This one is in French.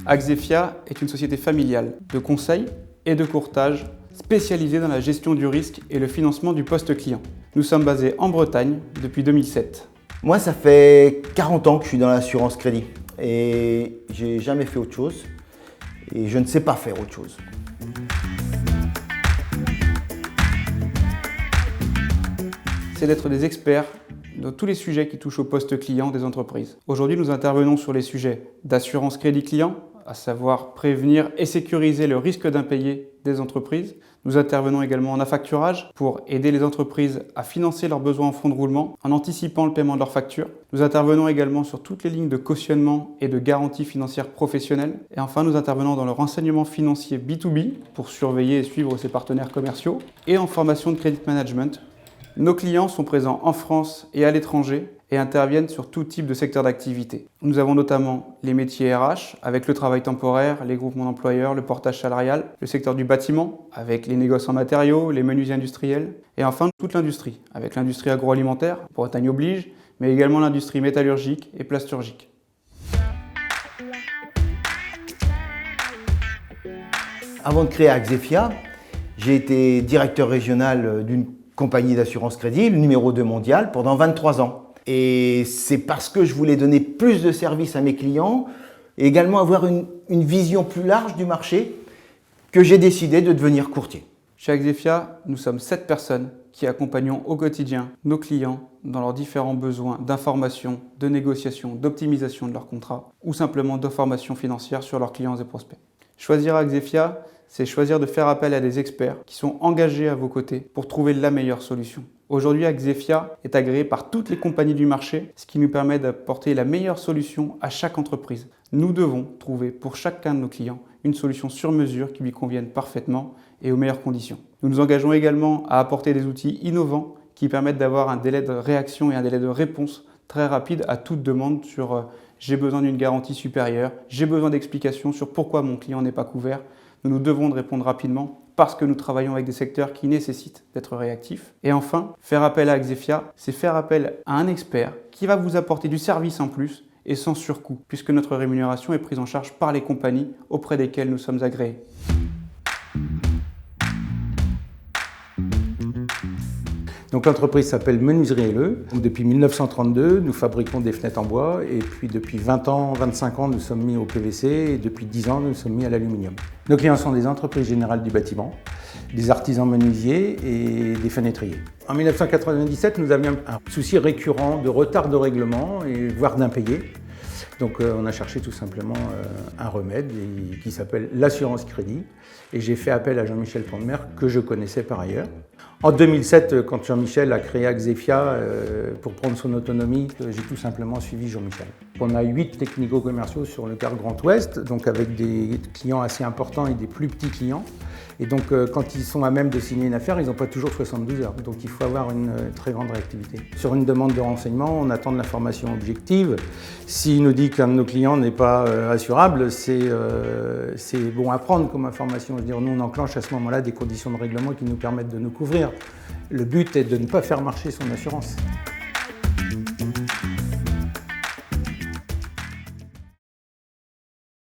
Axefia est une société familiale de conseil et de courtage spécialisée dans la gestion du risque et le financement du poste client. Nous sommes basés en Bretagne depuis 2007. Moi, ça fait 40 ans que je suis dans l'assurance crédit et j'ai jamais fait autre chose et je ne sais pas faire autre chose. C'est d'être des experts dans tous les sujets qui touchent au poste client des entreprises. Aujourd'hui, nous intervenons sur les sujets d'assurance crédit client, à savoir prévenir et sécuriser le risque d'impayé des entreprises. Nous intervenons également en affacturage pour aider les entreprises à financer leurs besoins en fonds de roulement en anticipant le paiement de leurs factures. Nous intervenons également sur toutes les lignes de cautionnement et de garantie financière professionnelle. Et enfin, nous intervenons dans le renseignement financier B2B pour surveiller et suivre ses partenaires commerciaux et en formation de credit management. Nos clients sont présents en France et à l'étranger et interviennent sur tout type de secteur d'activité. Nous avons notamment les métiers RH avec le travail temporaire, les groupements d'employeurs, le portage salarial, le secteur du bâtiment avec les négoces en matériaux, les menuisiers industriels et enfin toute l'industrie avec l'industrie agroalimentaire, Bretagne oblige, mais également l'industrie métallurgique et plasturgique. Avant de créer Axefia, j'ai été directeur régional d'une compagnie d'assurance crédit, le numéro 2 mondial, pendant 23 ans. Et c'est parce que je voulais donner plus de services à mes clients et également avoir une vision plus large du marché que j'ai décidé de devenir courtier. Chez Axefia, nous sommes 7 personnes qui accompagnons au quotidien nos clients dans leurs différents besoins d'information, de négociation, d'optimisation de leurs contrats ou simplement d'information financière sur leurs clients et prospects. Choisir Axefia, c'est choisir de faire appel à des experts qui sont engagés à vos côtés pour trouver la meilleure solution. Aujourd'hui, Axefia est agréé par toutes les compagnies du marché, ce qui nous permet d'apporter la meilleure solution à chaque entreprise. Nous devons trouver pour chacun de nos clients une solution sur mesure qui lui convienne parfaitement et aux meilleures conditions. Nous nous engageons également à apporter des outils innovants qui permettent d'avoir un délai de réaction et un délai de réponse très rapide à toute demande sur j'ai besoin d'une garantie supérieure, j'ai besoin d'explications sur pourquoi mon client n'est pas couvert. Nous devons répondre rapidement parce que nous travaillons avec des secteurs qui nécessitent d'être réactifs. Et enfin, faire appel à Axefia, c'est faire appel à un expert qui va vous apporter du service en plus et sans surcoût, puisque notre rémunération est prise en charge par les compagnies auprès desquelles nous sommes agréés. Donc l'entreprise s'appelle Menuiserie LE. Depuis 1932, nous fabriquons des fenêtres en bois et puis depuis 20 ans, 25 ans, nous sommes mis au PVC et depuis 10 ans, nous sommes mis à l'aluminium. Nos clients sont des entreprises générales du bâtiment, des artisans menuisiers et des fenétriers. En 1997, nous avions un souci récurrent de retard de règlement et voire d'impayés. Donc on a cherché tout simplement un remède qui s'appelle l'assurance crédit et j'ai fait appel à Jean-Michel Pondemer que je connaissais par ailleurs. En 2007, quand Jean-Michel a créé Axefia pour prendre son autonomie, j'ai tout simplement suivi Jean-Michel. On a 8 technico-commerciaux sur le quart Grand Ouest, donc avec des clients assez importants et des plus petits clients. Et donc quand ils sont à même de signer une affaire, ils n'ont pas toujours 72 heures. Donc il faut avoir une très grande réactivité. Sur une demande de renseignement, on attend de l'information objective. S'il nous dit qu'un de nos clients n'est pas assurable, c'est bon à prendre comme information. Je veux dire, nous on enclenche à ce moment-là des conditions de règlement qui nous permettent de nous couvrir. Le but est de ne pas faire marcher son assurance.